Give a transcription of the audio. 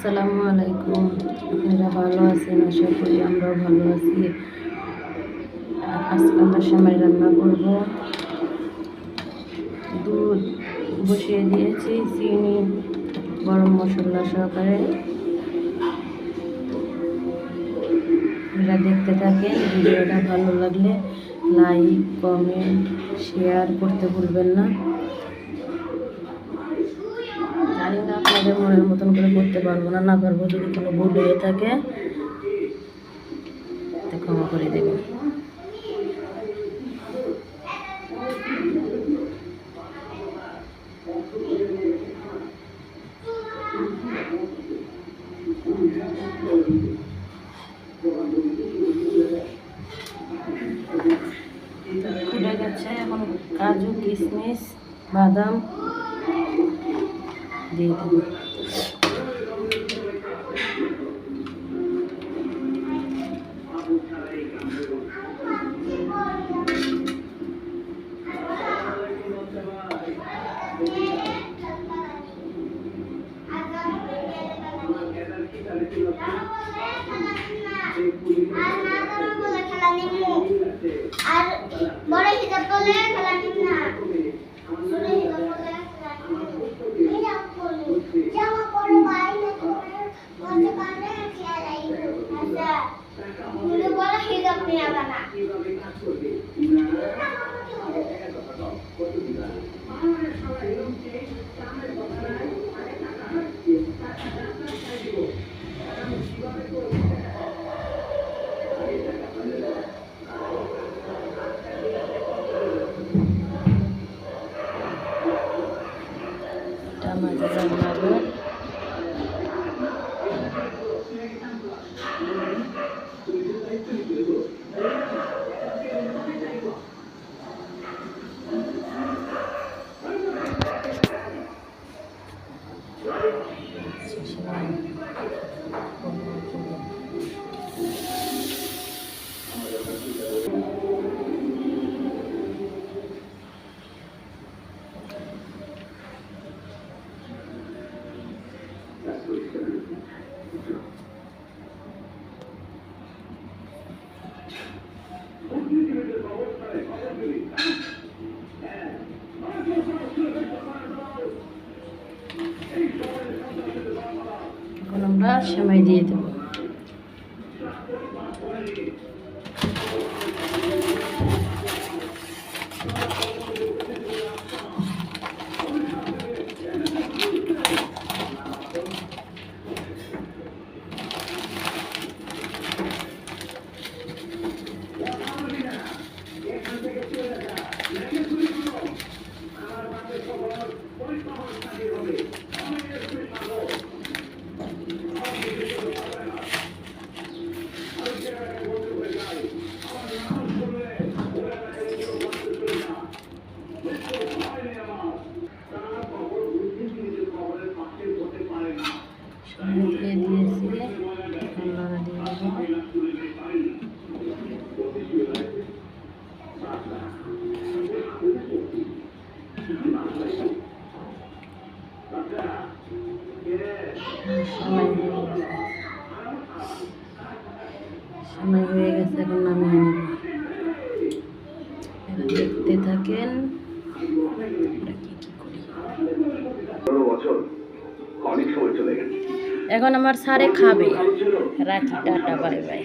আসসালামু আলাইকুম। আপনারা ভালো আছেন? আশা করি আমরাও ভালো আছি। আজকে আমরা সেমাই রান্না করব। দুধ বসিয়ে দিয়েছি, চিনি, গরম মশলা সহকারে। আপনারা দেখতে থাকেন। ভিডিওটা ভালো লাগলে লাইক, কমেন্ট, শেয়ার করতে ভুলবেন না। জানি না আপনাদের মনের মতন করে করতে পারবো না পারবো। যদি কোনো ভুল হয়ে থাকে ক্ষমা করে দেবেন। ফুটে গেছে, এখন কাজু, কিশমিশ, বাদাম দিয়ে দেব। আর বড় হিসাব বলে খেলা নিন না, ছোট হিসাব বলে খেলা নিন। হিসাব বলে জামা পরে ভাই না তোমার মধ্যে কানে খেলাই। আচ্ছা তুমি বড় হিসাব নিয়ে বানা। টমেটো রান্নাবো। এখন আমরা সেমাই দিয়ে দেব। দিয়ে দিয়েছি, এখন নাড়া দিয়ে দেবো। সময় হয়ে গেছে, এখন নামিয়ে নেব। দেখতে থাকেন এখন আমার স্যারে খাবে। রাখি, টাটা, বাই বাই।